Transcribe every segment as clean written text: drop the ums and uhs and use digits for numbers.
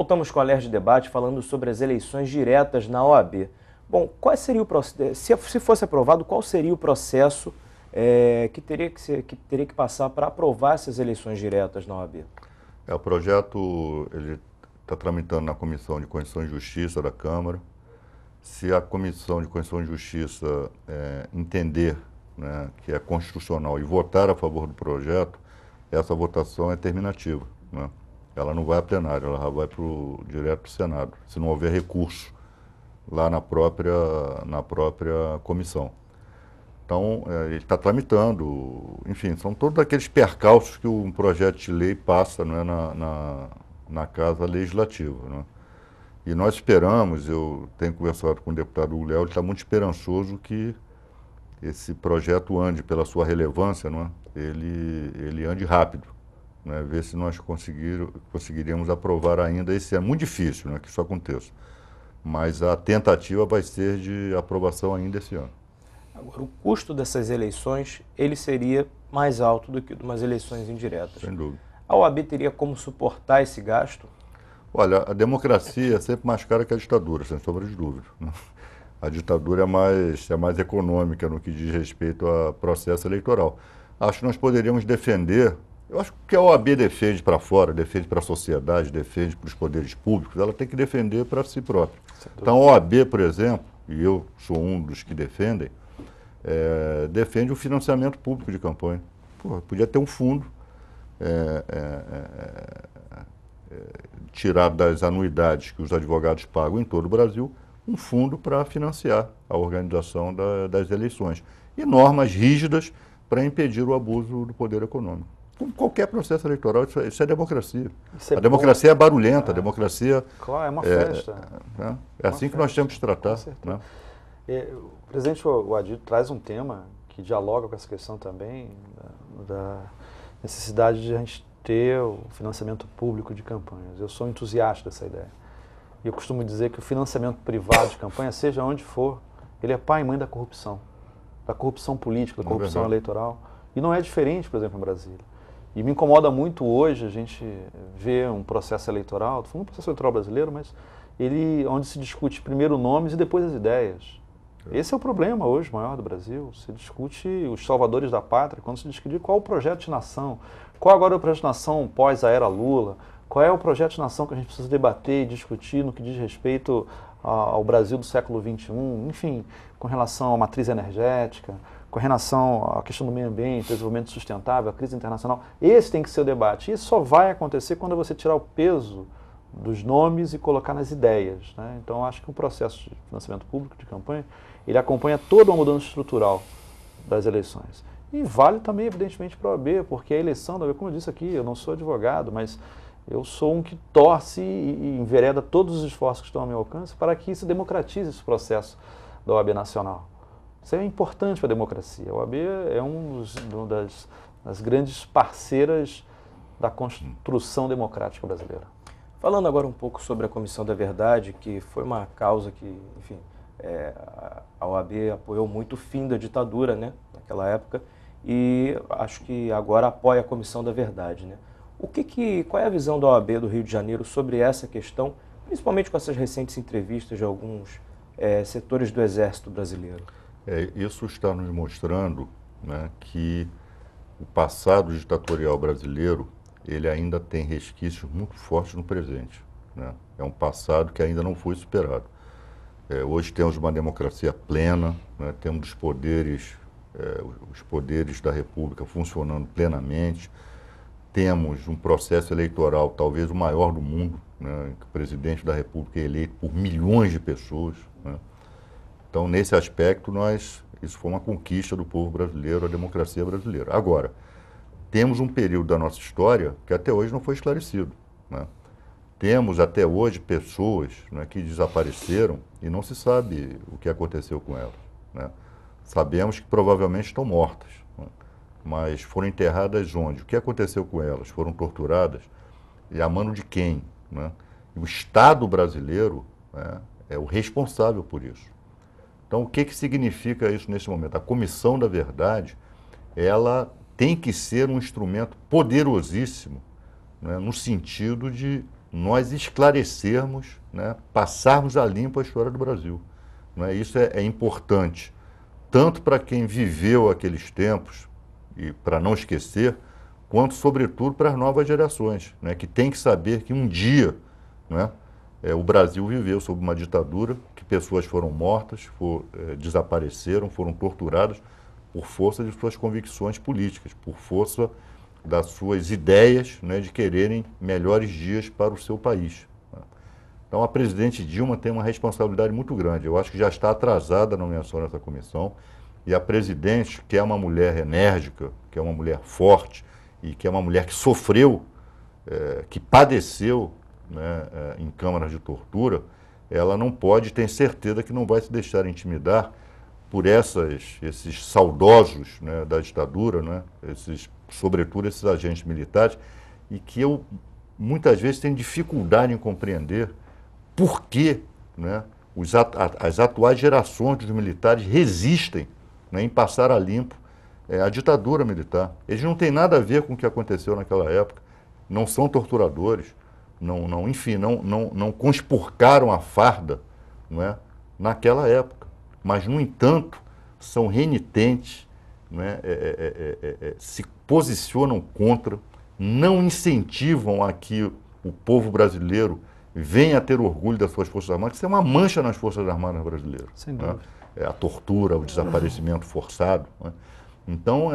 Voltamos com o Alerj Debate falando sobre as eleições diretas na OAB. Bom, qual seria o processo, se fosse aprovado, qual seria o processo que teria que passar para aprovar essas eleições diretas na OAB? O projeto ele está tramitando na Comissão de Constituição e Justiça da Câmara. Se a Comissão de Constituição e Justiça entender, né, que é constitucional e votar a favor do projeto, essa votação é terminativa, né? Ela não vai a plenário, ela vai direto para o Senado, se não houver recurso lá na própria comissão. Então, ele está tramitando, enfim, são todos aqueles percalços que um projeto de lei passa, né, na Casa Legislativa, né? E nós esperamos, eu tenho conversado com o deputado Hugo Léo, ele está muito esperançoso que esse projeto ande pela sua relevância, não é? Ele ande rápido, né? Ver se nós conseguiríamos aprovar ainda esse ano. Muito difícil, né, que isso aconteça, mas a tentativa vai ser de aprovação ainda esse ano. Agora, o custo dessas eleições, ele seria mais alto do que de umas eleições indiretas. Sem dúvida. A OAB teria como suportar esse gasto? Olha, a democracia é sempre mais cara que a ditadura, sem sombra de dúvida, né? A ditadura é mais econômica no que diz respeito a processo eleitoral. Acho que nós poderíamos defender, eu acho que a OAB defende para fora, defende para a sociedade, defende para os poderes públicos, ela tem que defender para si própria. Então a OAB, por exemplo, e eu sou um dos que defendem, defende o financiamento público de campanha. Pô, podia ter um fundo tirado das anuidades que os advogados pagam em todo o Brasil, um fundo para financiar a organização das eleições. E normas rígidas para impedir o abuso do poder econômico. Como qualquer processo eleitoral, isso é democracia. A democracia é barulhenta, a democracia... Claro, é uma festa. É assim que nós temos que tratar. Né? O presidente Adilho traz um tema que dialoga com essa questão também, da necessidade de a gente ter o financiamento público de campanhas. Eu sou entusiasta dessa ideia. E eu costumo dizer que o financiamento privado de campanha, seja onde for, ele é pai e mãe da corrupção política, da corrupção eleitoral. E não é diferente, por exemplo, em Brasília. E me incomoda muito hoje a gente ver um processo eleitoral, estou falando um processo eleitoral brasileiro, mas onde se discute primeiro nomes e depois as ideias. Esse é o problema hoje maior do Brasil. Se discute os salvadores da pátria, quando se discute qual o projeto de nação, qual agora é o projeto de nação pós a era Lula, qual é o projeto de nação que a gente precisa debater e discutir no que diz respeito ao Brasil do século XXI, enfim, com relação à matriz energética, com relação à questão do meio ambiente, desenvolvimento sustentável, a crise internacional. Esse tem que ser o debate. Isso só vai acontecer quando você tirar o peso dos nomes e colocar nas ideias, né? Então, acho que o processo de financiamento público de campanha, ele acompanha toda uma mudança estrutural das eleições. E vale também, evidentemente, para a OAB, porque a eleição da OAB, como eu disse aqui, eu não sou advogado, mas eu sou um que torce e envereda todos os esforços que estão ao meu alcance para que se democratize esse processo da OAB Nacional. Isso é importante para a democracia. A OAB é uma das grandes parceiras da construção democrática brasileira. Falando agora um pouco sobre a Comissão da Verdade, que foi uma causa que, enfim, a OAB apoiou muito o fim da ditadura, né, naquela época, e acho que agora apoia a Comissão da Verdade, né? Qual é a visão da OAB do Rio de Janeiro sobre essa questão, principalmente com essas recentes entrevistas de alguns setores do Exército brasileiro? Isso está nos mostrando, né, que o passado ditatorial brasileiro ele ainda tem resquícios muito fortes no presente, né? É um passado que ainda não foi superado. Hoje temos uma democracia plena, né? Temos os poderes da República funcionando plenamente, temos um processo eleitoral talvez o maior do mundo, né? O presidente da República é eleito por milhões de pessoas, né? Então, nesse aspecto, isso foi uma conquista do povo brasileiro, a democracia brasileira. Agora, temos um período da nossa história que até hoje não foi esclarecido, né? Temos até hoje pessoas, né, que desapareceram e não se sabe o que aconteceu com elas, né? Sabemos que provavelmente estão mortas, né? Mas foram enterradas onde? O que aconteceu com elas? Foram torturadas? E a mano de quem, né? E o Estado brasileiro, né, é o responsável por isso. Então, o que significa isso nesse momento? A Comissão da Verdade, ela tem que ser um instrumento poderosíssimo, né, no sentido de nós esclarecermos, né, passarmos a limpo a história do Brasil. Né? Isso é importante, tanto para quem viveu aqueles tempos, e para não esquecer, quanto, sobretudo, para as novas gerações, né, que tem que saber que um dia, né, o Brasil viveu sob uma ditadura, que pessoas foram mortas, desapareceram, foram torturadas por força de suas convicções políticas, por força das suas ideias, né, de quererem melhores dias para o seu país. Né? Então, a presidente Dilma tem uma responsabilidade muito grande. Eu acho que já está atrasada a nomeação dessa comissão, e a presidente, que é uma mulher enérgica, que é uma mulher forte, e que é uma mulher que sofreu, que padeceu, né, em câmaras de tortura, ela não pode, tem certeza que não vai se deixar intimidar por esses saudosos, né, da ditadura, né, sobretudo esses agentes militares, e que eu muitas vezes tenho dificuldade em compreender por que, né, as atuais gerações dos militares resistem, né, em passar a limpo a ditadura militar. Eles não têm nada a ver com o que aconteceu naquela época, não são torturadores, enfim, não conspurcaram a farda, não é, naquela época. Mas, no entanto, são renitentes, né, se posicionam contra, não incentivam a que o povo brasileiro venha a ter orgulho das suas Forças Armadas. Isso é uma mancha nas Forças Armadas brasileiras. Sem dúvida. Né? A tortura, o desaparecimento forçado. Né? Então,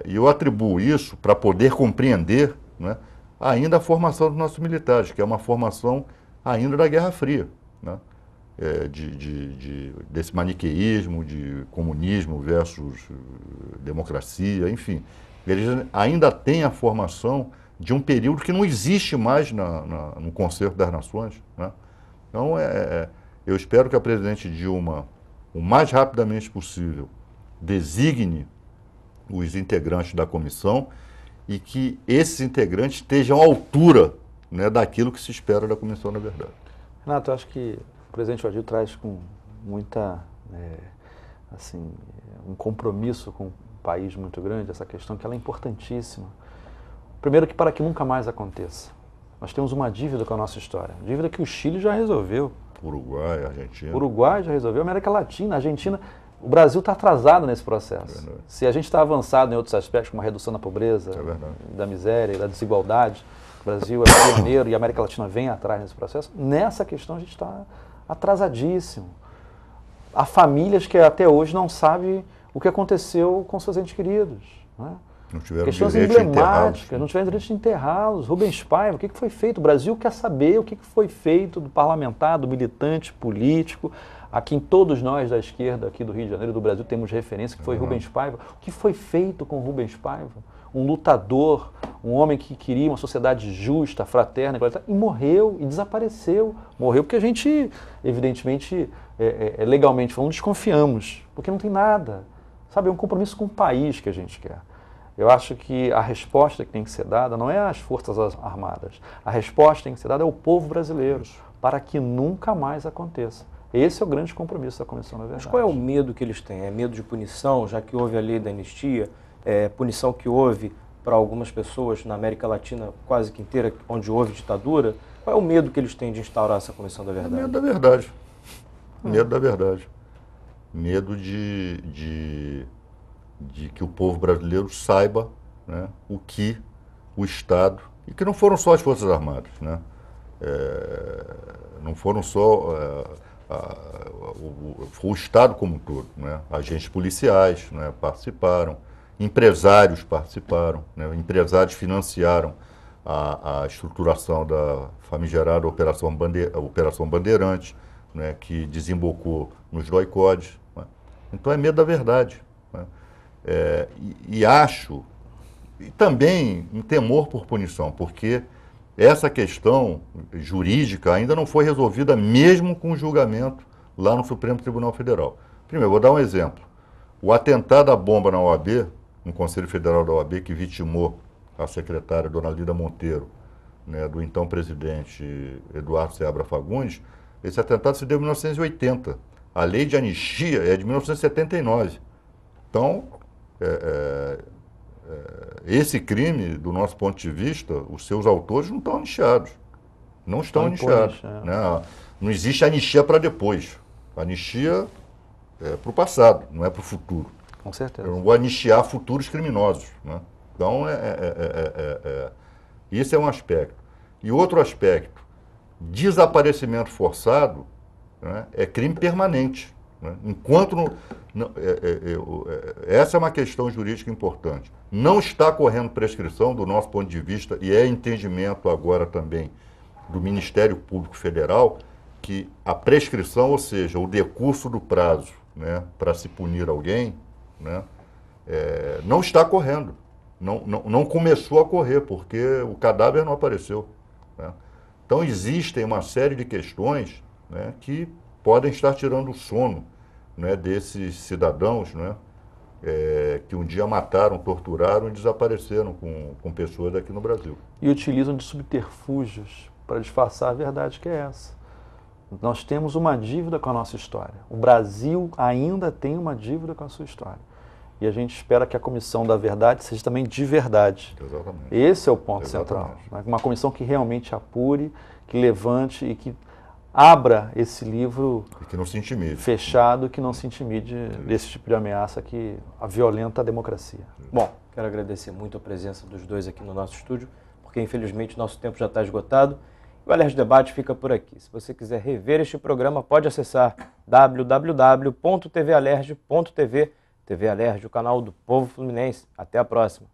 eu atribuo isso para poder compreender, né, ainda a formação dos nossos militares, que é uma formação ainda da Guerra Fria, né? Desse maniqueísmo, de comunismo versus democracia, enfim. Eles ainda têm a formação de um período que não existe mais no Concerto das Nações. Né? Então, eu espero que a presidente Dilma, o mais rapidamente possível, designe os integrantes da comissão e que esses integrantes estejam à altura, né, daquilo que se espera da Comissão da Verdade. Renato, eu acho que o presidente Odil traz com muita, assim, um compromisso com o país muito grande, essa questão que ela é importantíssima. Primeiro, que para que nunca mais aconteça. Nós temos uma dívida com a nossa história, dívida que o Chile já resolveu. Uruguai, Argentina. Uruguai já resolveu, América Latina, Argentina. O Brasil está atrasado nesse processo. Se a gente está avançado em outros aspectos, como a redução da pobreza, da miséria, da desigualdade, o Brasil é pioneiro e a América Latina vem atrás nesse processo, nessa questão a gente está atrasadíssimo. Há famílias que até hoje não sabem o que aconteceu com seus entes queridos. Né? Não tiveram questões direito de emblemáticas, não tiveram direito de enterrá-los. Rubens Paiva, o que foi feito? O Brasil quer saber o que foi feito do parlamentar, do militante político, a quem todos nós da esquerda aqui do Rio de Janeiro, do Brasil, temos referência, que foi Rubens Paiva. O que foi feito com Rubens Paiva? Um lutador, um homem que queria uma sociedade justa, fraterna, igualitária, e morreu, e desapareceu. Morreu porque a gente, evidentemente, legalmente falando, desconfiamos, porque não tem nada. Sabe, é um compromisso com o país que a gente quer. Eu acho que a resposta que tem que ser dada não é às Forças Armadas. A resposta que tem que ser dada ao povo brasileiro, para que nunca mais aconteça. Esse é o grande compromisso da Comissão da Verdade. Mas qual é o medo que eles têm? É medo de punição, já que houve a lei da anistia, punição que houve para algumas pessoas na América Latina quase que inteira, onde houve ditadura? Qual é o medo que eles têm de instaurar essa Comissão da Verdade? Medo da verdade. Medo da verdade. Medo de que o povo brasileiro saiba, né, o que o Estado, e que não foram só as Forças Armadas, né, não foram só foi o Estado como um todo, né, agentes policiais, né, participaram, empresários participaram, né, empresários financiaram a estruturação da famigerada Operação Bandeirante, né, que desembocou nos doicodes. Né. Então é medo da verdade. Né. E acho, e também um temor por punição, porque essa questão jurídica ainda não foi resolvida mesmo com o julgamento lá no Supremo Tribunal Federal. Primeiro, eu vou dar um exemplo. O atentado à bomba na OAB, no Conselho Federal da OAB, que vitimou a secretária Dona Lida Monteiro, né, do então presidente Eduardo Seabra Fagundes, esse atentado se deu em 1980. A lei de anistia é de 1979. Então, esse crime, do nosso ponto de vista, os seus autores não estão anistiados. Não estão anistiados. Né? Não existe anistia para depois. A anistia é para o passado, não é para o futuro. Com certeza. Eu não vou anistiar futuros criminosos. Né? Então, esse é um aspecto. E outro aspecto, desaparecimento forçado, né, é crime permanente. Né? Enquanto essa é uma questão jurídica importante. Não está correndo prescrição, do nosso ponto de vista, e é entendimento agora também do Ministério Público Federal, que a prescrição, ou seja, o decurso do prazo, né, para se punir alguém, né, não está correndo. Não começou a correr, porque o cadáver não apareceu. Né? Então, existem uma série de questões, né, que podem estar tirando o sono, né, desses cidadãos, né, que um dia mataram, torturaram e desapareceram com pessoas aqui no Brasil. E utilizam de subterfúgios para disfarçar a verdade que é essa. Nós temos uma dívida com a nossa história. O Brasil ainda tem uma dívida com a sua história. E a gente espera que a Comissão da Verdade seja também de verdade. Exatamente. Esse é o ponto central. Uma comissão que realmente apure, que levante e que abra esse livro e que não se intimide. Fechado, que não se intimide desse tipo de ameaça que violenta a democracia. Bom, quero agradecer muito a presença dos dois aqui no nosso estúdio, porque infelizmente nosso tempo já está esgotado. O Alerj Debate fica por aqui. Se você quiser rever este programa, pode acessar www.tvalerj.tv. TV Alerj, o canal do povo fluminense. Até a próxima.